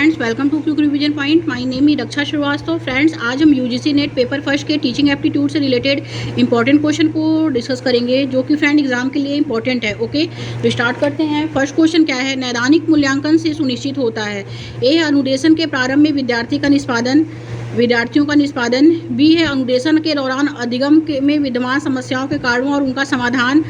Friends, welcome to quick revision point. My name is Raksha Srivastava. Friends, आज हम UGC net paper first के teaching aptitude से related important question को discuss करेंगे, जो कि फ्रेंड एग्जाम के लिए इंपॉर्टेंट है। ओके, तो स्टार्ट करते हैं। फर्स्ट क्वेश्चन क्या है? नैदानिक मूल्यांकन से सुनिश्चित होता है। ए है अनुदेशन के प्रारंभ में विद्यार्थियों का निष्पादन। बी है अनुदेशन के दौरान अधिगम में विद्यमान समस्याओं के कारणों और उनका समाधान।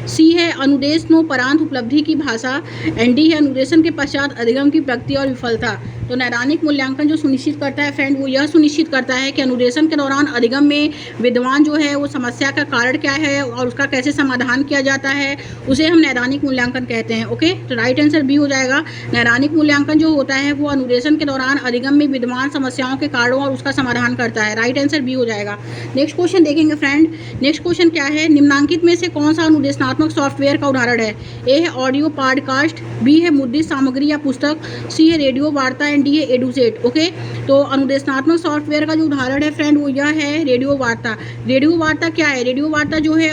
सी है अनुदेशनोपरांत उपलब्धि की भाषा। एंड डी है अनुदेशन के पश्चात अधिगम की प्रगति और विफलता। तो नैदानिक मूल्यांकन जो सुनिश्चित करता है फ्रेंड, वो यह सुनिश्चित करता है कि अनुदेशन के दौरान अधिगम में विद्यमान जो है वो समस्या का कारण क्या है और उसका कैसे समाधान किया जाता है, उसे हम नैदानिक मूल्यांकन कहते हैं। ओके, तो राइट आंसर बी हो जाएगा। नैदानिक मूल्यांकन जो होता है वो अनुदेशन के दौरान अधिगम में विद्यमान समस्याओं के कारणों और उसका समाधान करता है। राइट आंसर बी हो जाएगा। नेक्स्ट क्वेश्चन देखेंगे फ्रेंड। नेक्स्ट क्वेश्चन क्या है? निम्नांकित में से कौन सा अनुदेशनात्मक सॉफ्टवेयर का उदाहरण है? ए है ऑडियो पॉडकास्ट, बी है मुद्रित सामग्री या पुस्तक, सी है रेडियो वार्ता, डी है एडुसेट। ओके, तो अनुदेशनात्मक सॉफ्टवेयर का जो उदाहरण है फ्रेंड, वो यह है रेडियो वार्ता। रेडियो वार्ता क्या है? रेडियो वार्ता जो है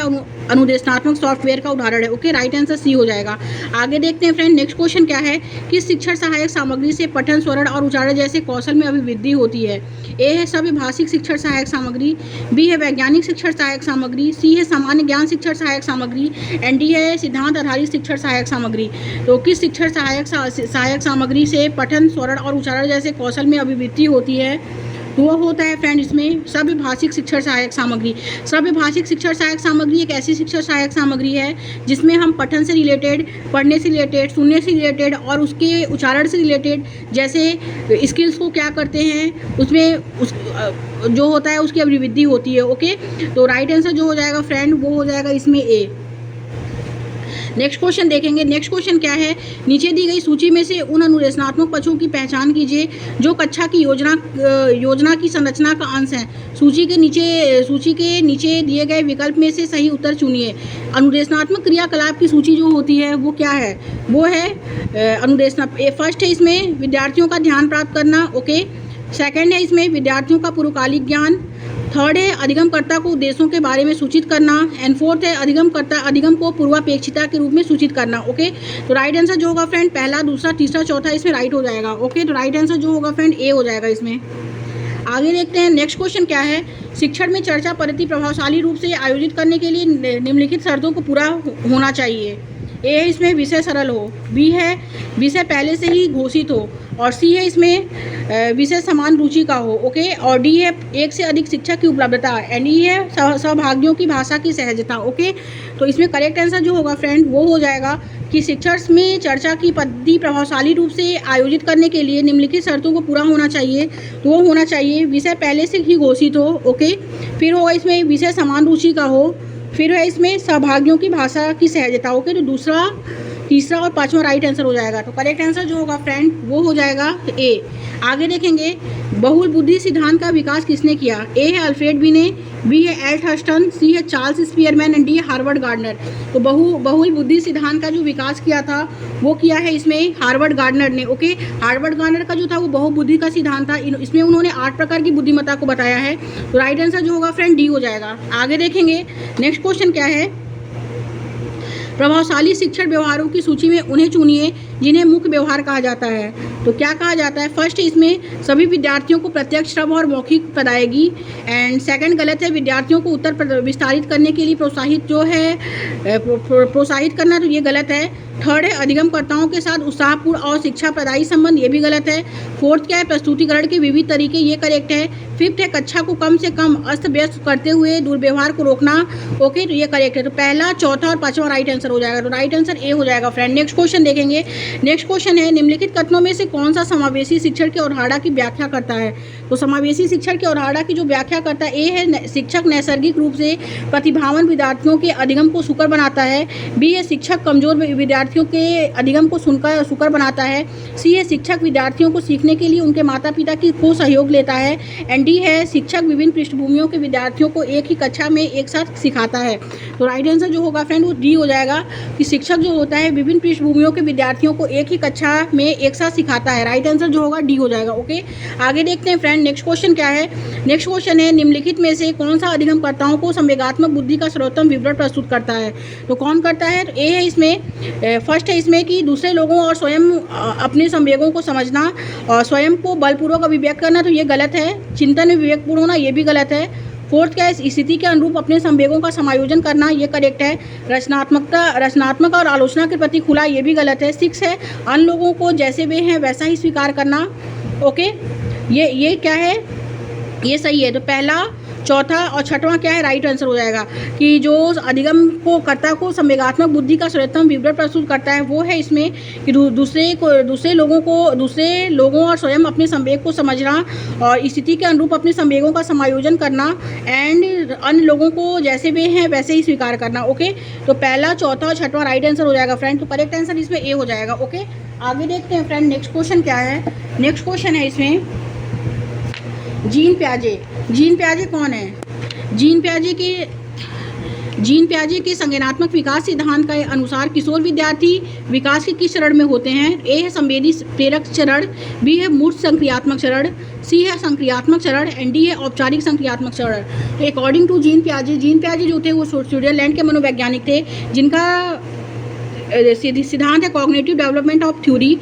अनुदेशनात्मक सॉफ्टवेयर का उदाहरण है। ओके, राइट आंसर सी हो जाएगा। आगे देखते हैं फ्रेंड। नेक्स्ट क्वेश्चन क्या है? किस शिक्षण सहायक सामग्री से पठन, स्वरण और उच्चारण जैसे कौशल में अभिवृद्धि होती है? ए है सव्यभाषिक शिक्षण सहायक सामग्री, बी है वैज्ञानिक शिक्षण सहायक सामग्री, सी है सामान्य ज्ञान शिक्षण सहायक सामग्री, एंड डी है सिद्धांत आधारित शिक्षण सहायक सामग्री। तो किस शिक्षण सहायक सामग्री से पठन, स्वरण और उच्चारण जैसे कौशल में अभिवृद्धि होती है? तो वो होता है फ्रेंड इसमें सव्यभाषिक शिक्षण सहायक सामग्री। सव्यभाषिक शिक्षण सहायक सामग्री एक ऐसी शिक्षण सहायक सामग्री है जिसमें हम पठन से रिलेटेड, पढ़ने से रिलेटेड, सुनने से रिलेटेड और उसके उच्चारण से रिलेटेड जैसे स्किल्स को क्या करते हैं, उसमें जो होता है उसकी अभिवृद्धि होती है। ओके, तो राइट आंसर जो हो जाएगा फ्रेंड, वो हो जाएगा इसमें ए। नेक्स्ट क्वेश्चन देखेंगे। नेक्स्ट क्वेश्चन क्या है? नीचे दी गई सूची में से उन अनुदेशनात्मक पक्षों की पहचान कीजिए जो कक्षा की योजना की संरचना का अंश हैं। सूची के नीचे दिए गए विकल्प में से सही उत्तर चुनिए। अनुदेशनात्मक क्रियाकलाप की सूची जो होती है वो क्या है? वो है फर्स्ट है इसमें विद्यार्थियों का ध्यान प्राप्त करना। ओके, सेकंड है इसमें विद्यार्थियों का पूर्वकालिक ज्ञान। थर्ड है अधिगमकर्ता को उद्देश्यों के बारे में सूचित करना। एंड फोर्थ है अधिगम को पूर्वापेक्षिता के रूप में सूचित करना। ओके, तो राइट आंसर जो होगा फ्रेंड पहला, दूसरा, तीसरा, चौथा इसमें राइट हो जाएगा। ओके, तो राइट आंसर जो होगा फ्रेंड ए हो जाएगा इसमें। आगे देखते हैं। नेक्स्ट क्वेश्चन क्या है? शिक्षण में चर्चा पद्धति प्रभावशाली रूप से आयोजित करने के लिए निम्नलिखित शर्तों को पूरा होना चाहिए। ए है इसमें विषय सरल हो, बी है विषय पहले से ही घोषित हो, और सी है इसमें विषय समान रुचि का हो। ओके, और डी है एक से अधिक शिक्षक की उपलब्धता, एंड ई है सहभागियों की भाषा की सहजता। ओके, तो इसमें करेक्ट आंसर जो होगा फ्रेंड वो हो जाएगा कि शिक्षण में चर्चा की पद्धति प्रभावशाली रूप से आयोजित करने के लिए निम्नलिखित शर्तों को पूरा होना चाहिए। तो वो होना चाहिए विषय पहले से ही घोषित हो। ओके, फिर होगा इसमें विषय समान रुचि का हो, फिर है इसमें सहभागियों की भाषा की सहजता। ओके, तो दूसरा, तीसरा और पांचवा राइट आंसर हो जाएगा। तो करेक्ट आंसर जो होगा फ्रेंड वो हो जाएगा ए। आगे देखेंगे। बहुल बुद्धि सिद्धांत का विकास किसने किया? ए है अल्फ्रेड बिने, बी है एल थर्स्टन, सी है चार्ल्स स्पीयरमैन, एंड डी है हार्वर्ड गार्डनर। तो बहुल बुद्धि सिद्धांत का जो विकास किया था वो किया है इसमें हार्वर्ड गार्डनर ने। ओके, हार्वर्ड गार्डनर का जो था वो बहुबुद्धि का सिद्धांत था। इसमें उन्होंने 8 प्रकार की बुद्धिमत्ता को बताया है। तो राइट आंसर जो होगा फ्रेंड डी हो जाएगा। आगे देखेंगे। नेक्स्ट क्वेश्चन क्या है? प्रभावशाली शिक्षण व्यवहारों की सूची में उन्हें चुनिए जिन्हें मुख्य व्यवहार कहा जाता है। तो क्या कहा जाता है? फर्स्ट इसमें सभी विद्यार्थियों को प्रत्यक्ष, श्रव्य और मौखिक पढ़ाएगी। एंड सेकंड गलत है, विद्यार्थियों को उत्तर विस्तारित करने के लिए प्रोत्साहित करना, तो ये गलत है। थर्ड है अधिगमकर्ताओं के साथ उत्साहपूर्ण और शिक्षा प्रदायी संबंध, ये भी गलत है। फोर्थ क्या है? प्रस्तुतिकरण के विविध तरीके, ये करेक्ट है। फिफ्थ है कक्षा को कम से कम अस्त व्यस्त करते हुए दुर्व्यवहार को रोकना। ओके, तो ये करेक्ट है। तो पहला, चौथा और पांचवा राइट आंसर हो जाएगा। तो राइट आंसर ए हो जाएगा फ्रेंड। नेक्स्ट क्वेश्चन देखेंगे। नेक्स्ट क्वेश्चन है निम्नलिखित कथनों में से कौन सा समावेशी शिक्षण की अवधारणा की व्याख्या करता है? तो समावेशी शिक्षण की अवधारणा की जो व्याख्या करता है, ए है शिक्षक नैसर्गिक रूप से प्रतिभावान विद्यार्थियों के अधिगम को सुकर बनाता है, बी है शिक्षक कमजोर विद्यार्थियों के अधिगम को सुकर बनाता है, सी है शिक्षक विद्यार्थियों को सीखने के लिए उनके माता पिता को सहयोग लेता है, एंड डी है शिक्षक विभिन्न पृष्ठभूमियों के विद्यार्थियों को एक ही कक्षा में एक साथ सिखाता है। तो राइट आंसर जो होगा फ्रेंड वो डी हो जाएगा कि शिक्षक जो होता है विभिन्न पृष्ठभूमियों के विद्यार्थियों को एक ही कक्षा में एक साथ सिखाता है। राइट आंसर जो होगा डी हो जाएगा। ओके, आगे देखते हैं फ्रेंड नेक्स्ट क्वेश्चन क्या है। नेक्स्ट क्वेश्चन है निम्नलिखित में से कौन सा अधिगमकर्ताओं को संवेगात्मक बुद्धि का सर्वोत्तम विवरण प्रस्तुत करता है। तो कौन करता है, तो ए है इसमें, फर्स्ट है इसमें कि दूसरे लोगों और स्वयं अपने संवेगों को समझना और स्वयं को बलपूर्वक अभिव्यक्त करना, तो ये गलत है। चिंतन में विवेकपूर्ण होना, ये भी गलत है। फोर्थ क्या है, स्थिति के अनुरूप अपने संवेगों का समायोजन करना, ये करेक्ट है। रचनात्मक और आलोचना के प्रति खुला, ये भी गलत है। 6 है अन्य लोगों को जैसे वे हैं वैसा ही स्वीकार करना। ओके, ये क्या है, ये सही है। तो पहला, चौथा और छठवां क्या है, राइट आंसर हो जाएगा कि जो अधिगम को कर्ता को संवेगात्मक बुद्धि का सर्वोत्तम विवरण प्रस्तुत करता है वो है इसमें कि दूसरे लोगों और स्वयं अपने संवेग को समझना और स्थिति के अनुरूप अपने संवेगों का समायोजन करना एंड अन्य लोगों को जैसे वे हैं वैसे ही स्वीकार करना। ओके, तो पहला, चौथा और छठवां राइट आंसर हो जाएगा फ्रेंड। तो करेक्ट आंसर इसमें ए हो जाएगा। ओके, आगे देखते हैं फ्रेंड नेक्स्ट क्वेश्चन क्या है। नेक्स्ट क्वेश्चन है इसमें जीन प्याजे कौन है। जीन प्याजे के संज्ञानात्मक विकास सिद्धांत के अनुसार किशोर विद्यार्थी विकास के किस चरण में होते हैं। ए है संवेदी प्रेरक चरण, बी है मूर्त संक्रियात्मक चरण, सी है संक्रियात्मक चरण एंड डी है औपचारिक संक्रियात्मक चरण। तो अकॉर्डिंग टू जीन प्याजे जो थे वो स्विट्जरलैंड के मनोवैज्ञानिक थे जिनका सिद्धांत है कॉग्निटिव डेवलपमेंट ऑफ थ्योरी।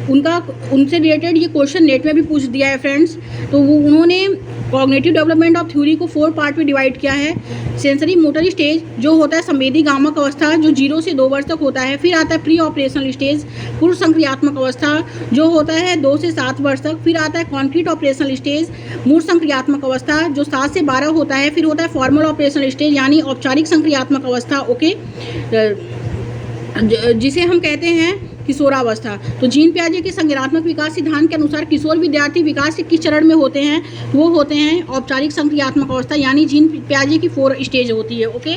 उनसे रिलेटेड ये क्वेश्चन नेट में भी पूछ दिया है फ्रेंड्स। तो उन्होंने कॉग्निटिव डेवलपमेंट ऑफ थ्योरी को 4 पार्ट में डिवाइड किया है। सेंसरी मोटर स्टेज जो होता है संवेदी गामक अवस्था जो 0 से 2 वर्ष तक होता है। फिर आता है प्री ऑपरेशनल स्टेज पूर्व संक्रियात्मक अवस्था जो होता है 2 से 7 वर्ष तक। फिर आता है कॉन्क्रीट ऑपरेशनल स्टेज मूर्त संक्रियात्मक अवस्था जो 7 से 12 होता है। फिर होता है फॉर्मल ऑपरेशनल स्टेज यानी औपचारिक संक्रियात्मक अवस्था। ओके, जिसे हम कहते हैं किशोरावस्था। तो जीन प्याजे के संज्ञानात्मक विकास सिद्धांत के अनुसार किशोर विद्यार्थी विकास के किस चरण में होते हैं, वो होते हैं औपचारिक संक्रियात्मक अवस्था यानी जीन प्याजे की 4 स्टेज होती है। ओके,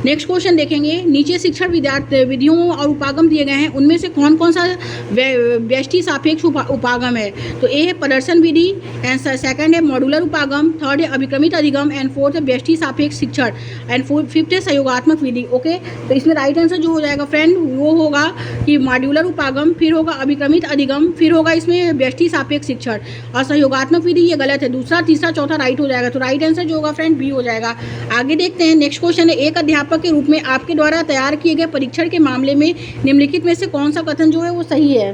नेक्स्ट क्वेश्चन देखेंगे। नीचे शिक्षण विधियों और उपागम दिए गए हैं, उनमें से कौन कौन सा व्यष्टि सापेक्ष उपागम है। तो ए है प्रदर्शन विधि एंड सेकंड है मॉड्यूलर उपागम, थर्ड है अभिक्रमित अधिगम एंड फोर्थ है व्यष्टि सापेक्ष शिक्षण एंड फिफ्थ है सहयोगात्मक विधि। ओके, तो इसमें राइट आंसर जो हो जाएगा फ्रेंड वो होगा कि मॉड्यूलर उपागम, फिर होगा अभिक्रमित अधिगम, फिर होगा इसमें व्यष्टि सापेक्ष शिक्षण और सहयोगात्मक विधि ये गलत है। दूसरा, तीसरा, चौथा राइट हो जाएगा। तो राइट आंसर जो होगा फ्रेंड बी हो जाएगा। आगे देखते हैं नेक्स्ट क्वेश्चन है एक अध्यापक के रूप में आपके द्वारा तैयार किए गए परीक्षण के मामले में निम्नलिखित में से कौन सा कथन जो है वो सही है।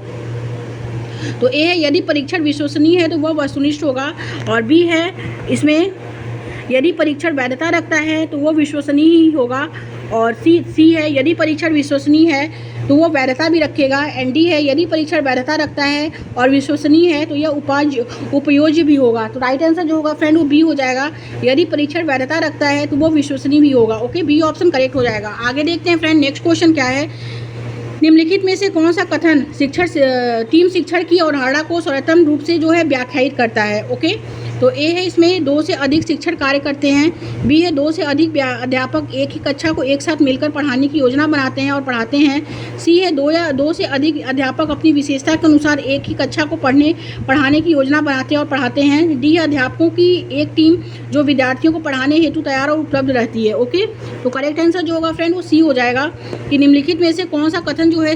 तो ए है यदि परीक्षण विश्वसनीय है तो वह वस्तुनिष्ठ होगा और बी है इसमें यदि परीक्षण वैधता रखता है तो वो विश्वसनीय ही होगा और सी है यदि परीक्षण विश्वसनीय है तो वो वैधता भी रखेगा एंड डी है यदि परीक्षण वैधता रखता है और विश्वसनीय है तो यह उपयोज्य भी होगा। तो राइट आंसर जो होगा फ्रेंड वो बी हो जाएगा। यदि परीक्षण वैधता रखता है तो वो विश्वसनीय भी होगा। ओके, बी ऑप्शन करेक्ट हो जाएगा। आगे देखते हैं फ्रेंड नेक्स्ट क्वेश्चन क्या है। निम्नलिखित में से कौन सा कथन टीम शिक्षण की अवधारणा को सर्वोत्तम रूप से जो है व्याख्यायित करता है। ओके, तो ए है इसमें 2 से अधिक शिक्षण कार्य करते हैं, बी है 2 से अधिक अध्यापक एक ही कक्षा को एक साथ मिलकर पढ़ाने की योजना बनाते हैं और पढ़ाते हैं, सी है 2 से अधिक अध्यापक अपनी विशेषता के अनुसार एक ही कक्षा को पढ़ाने की योजना बनाते हैं और पढ़ाते हैं, डी है अध्यापकों की एक टीम जो विद्यार्थियों को पढ़ाने हेतु तैयार और उपलब्ध रहती है। ओके, तो करेक्ट आंसर जो होगा फ्रेंड वो सी हो जाएगा कि निम्नलिखित में से कौन सा कथन जो है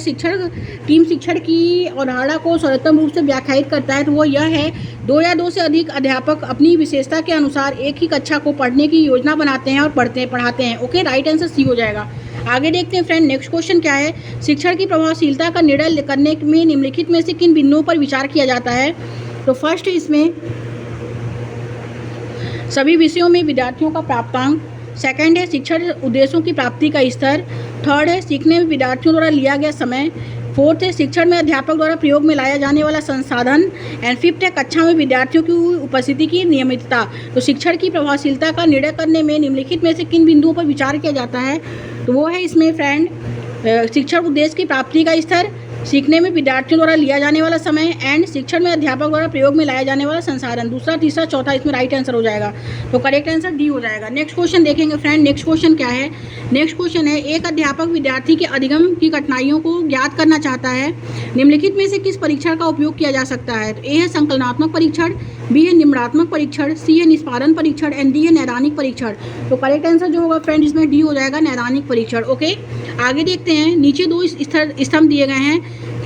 टीम शिक्षण की अवधारणा को सर्वोत्तम रूप से व्याख्यायित करता है। तो वो यह है 2 या 2 से अधिक अध्यापक अपनी विशेषता के अनुसार एक ही कक्षा को पढ़ने की योजना बनाते हैं और पढ़ाते हैं। ओके, राइट आंसर सी हो जाएगा। आगे देखते हैं फ्रेंड नेक्स्ट क्वेश्चन क्या है। शिक्षण की प्रभावशीलता का निर्णय करने में निम्नलिखित में से किन बिंदुओं पर विचार किया जाता है। तो फर्स्ट इसमें सभी विषयों में विद्यार्थियों का प्राप्तांक, सेकंड है शिक्षण उद्देश्यों की प्राप्ति का स्तर, थर्ड है सीखने में विद्यार्थियों द्वारा लिया गया समय, फोर्थ है शिक्षण में अध्यापक द्वारा प्रयोग में लाया जाने वाला संसाधन एंड फिफ्थ है कक्षा में विद्यार्थियों की उपस्थिति की नियमितता। तो शिक्षण की प्रभावशीलता का निर्णय करने में निम्नलिखित में से किन बिंदुओं पर विचार किया जाता है। तो वो है इसमें फ्रेंड शिक्षण उद्देश्य की प्राप्ति का स्तर, सीखने में विद्यार्थियों द्वारा लिया जाने वाला समय एंड शिक्षण में अध्यापक द्वारा प्रयोग में लाया जाने वाला संसाधन। दूसरा, तीसरा, चौथा इसमें राइट आंसर हो जाएगा। तो करेक्ट आंसर डी हो जाएगा। नेक्स्ट क्वेश्चन देखेंगे फ्रेंड। नेक्स्ट क्वेश्चन क्या है। नेक्स्ट क्वेश्चन है एक अध्यापक विद्यार्थी के अधिगम की कठिनाइयों को ज्ञात करना चाहता है, निम्नलिखित में से किस परीक्षण का उपयोग किया जा सकता है। तो ए है संकलनात्मक परीक्षण, बी है निम्नात्मक परीक्षण, सी है निष्पादन परीक्षण एंड डी है नैदानिक परीक्षण। तो करेक्ट आंसर जो होगा फ्रेंड इसमें डी हो जाएगा, नैदानिक परीक्षण। ओके, आगे देखते हैं। नीचे 2 स्तंभ दिए गए हैं,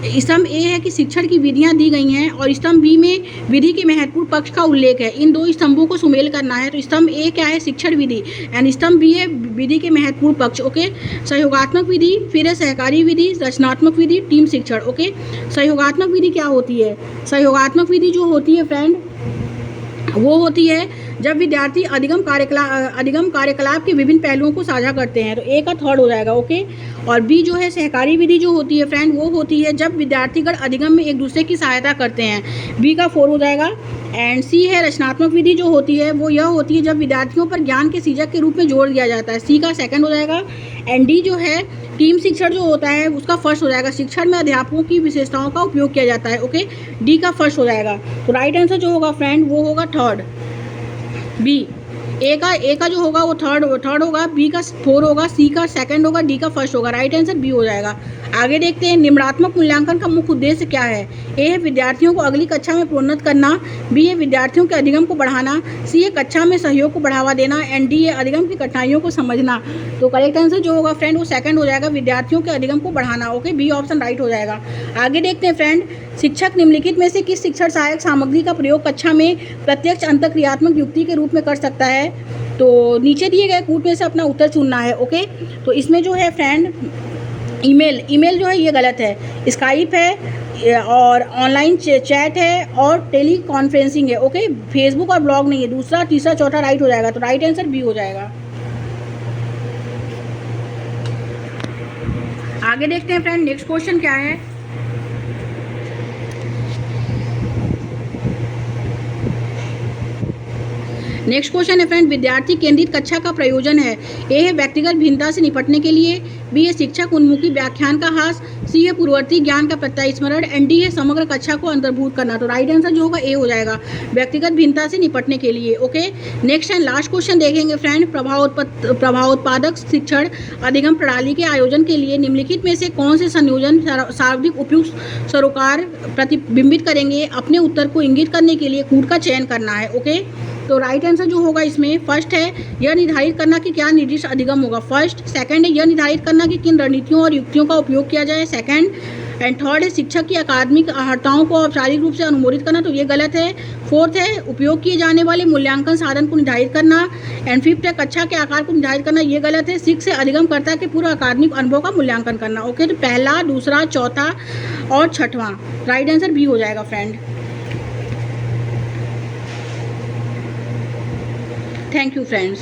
स्तंभ ए है कि शिक्षण की विधियां दी गई हैं और स्तंभ बी में विधि के महत्वपूर्ण पक्ष का उल्लेख है। इन दो स्तंभों को सुमेल करना है। तो स्तंभ ए क्या है? शिक्षण विधि, एंड स्तंभ बी है विधि के महत्वपूर्ण पक्ष। ओके, सहयोगात्मक विधि, फिर है सहकारी विधि, रचनात्मक विधि, टीम शिक्षण। ओके, सहयोगात्मक विधि क्या होती है? सहयोगात्मक विधि जो होती है फ्रेंड, वो होती है जब विद्यार्थी अधिगम कार्यकलाप के विभिन्न पहलुओं को साझा करते हैं। तो ए का थर्ड हो जाएगा। ओके, और बी जो है सहकारी विधि जो होती है फ्रेंड, वो होती है जब विद्यार्थीगण अधिगम में एक दूसरे की सहायता करते हैं। बी का 4 हो जाएगा। एंड सी है रचनात्मक विधि जो होती है, वो यह होती है जब विद्यार्थियों पर ज्ञान के सीजक के रूप में जोर दिया जाता है। सी का 2nd हो जाएगा। एंड डी जो है टीम शिक्षण जो होता है, उसका 1st हो जाएगा। शिक्षण में अध्यापकों की विशेषताओं का उपयोग किया जाता है। ओके, डी का 1st हो जाएगा। तो राइट आंसर जो होगा फ्रेंड, वो होगा 3rd, बी। ए का जो होगा वो थर्ड होगा, बी का 4 होगा, सी का 2nd होगा, डी का 1st होगा। राइट आंसर बी हो जाएगा। आगे देखते हैं निम्नात्मक मूल्यांकन का मुख्य उद्देश्य क्या है। ए है विद्यार्थियों को अगली कक्षा में प्रोन्नत करना, बी है विद्यार्थियों के अधिगम को बढ़ाना, सी है कक्षा में सहयोग को बढ़ावा देना, एंड डी है अधिगम की कठिनाइयों को समझना। तो करेक्ट आंसर जो होगा फ्रेंड, वो 2nd हो जाएगा, विद्यार्थियों के अधिगम को बढ़ाना। ओके, बी ऑप्शन राइट हो जाएगा। आगे देखते हैं फ्रेंड, शिक्षक निम्नलिखित में से किस शिक्षण सहायक सामग्री का प्रयोग कक्षा में प्रत्यक्ष अंतःक्रियात्मक युक्ति के रूप में कर सकता है। तो नीचे दिए गए कूट में से अपना उत्तर चुनना है। ओके, तो इसमें जो है फ्रेंड ईमेल जो है ये गलत है, स्काइप है और ऑनलाइन चैट है और टेली कॉन्फ्रेंसिंग है। ओके, फेसबुक और ब्लॉग नहीं है। दूसरा, तीसरा, चौथा राइट हो जाएगा। तो राइट आंसर बी हो जाएगा। आगे देखते हैं फ्रेंड, नेक्स्ट क्वेश्चन क्या है। नेक्स्ट क्वेश्चन है फ्रेंड, विद्यार्थी केंद्रित कक्षा का प्रयोजन है। ए है व्यक्तिगत भिन्नता से निपटने के लिए, बी है शिक्षक उन्मुखी व्याख्यान का हास, सी है पूर्ववर्ती ज्ञान का प्रत्यास्मरण, एंड डी है समग्र कक्षा को अंतर्भूत करना। तो राइट आंसर जो होगा ए हो जाएगा, व्यक्तिगत भिन्नता से निपटने के लिए। Okay, next and last question देखेंगे फ्रेंड, प्रभावोत्पादक शिक्षण अधिगम प्रणाली के आयोजन के लिए निम्नलिखित में से कौन से संयोजन सर्वाधिक उपयुक्त सरोकार प्रतिबिंबित करेंगे। अपने उत्तर को इंगित करने के लिए कूट का चयन करना है। ओके, तो राइट आंसर जो होगा इसमें फर्स्ट है यह निर्धारित करना कि क्या निर्दिष्ट अधिगम होगा, फर्स्ट। 2nd है यह निर्धारित करना कि किन रणनीतियों और युक्तियों का उपयोग किया जाए, 2nd। एंड 3rd है शिक्षक की अकादमिक अर्हताओं को औपचारिक रूप से अनुमोदित करना, तो ये गलत है। 4th है उपयोग किए जाने वाले मूल्यांकन साधन को निर्धारित करना, एंड 5th है कक्षा के आकार को निर्धारित करना, ये गलत है। 6 है अधिगमकर्ता के पूर्व अकादमिक अनुभव का मूल्यांकन करना। ओके, तो पहला, दूसरा, चौथा और 6वां राइट आंसर बी हो जाएगा फ्रेंड। Thank you friends.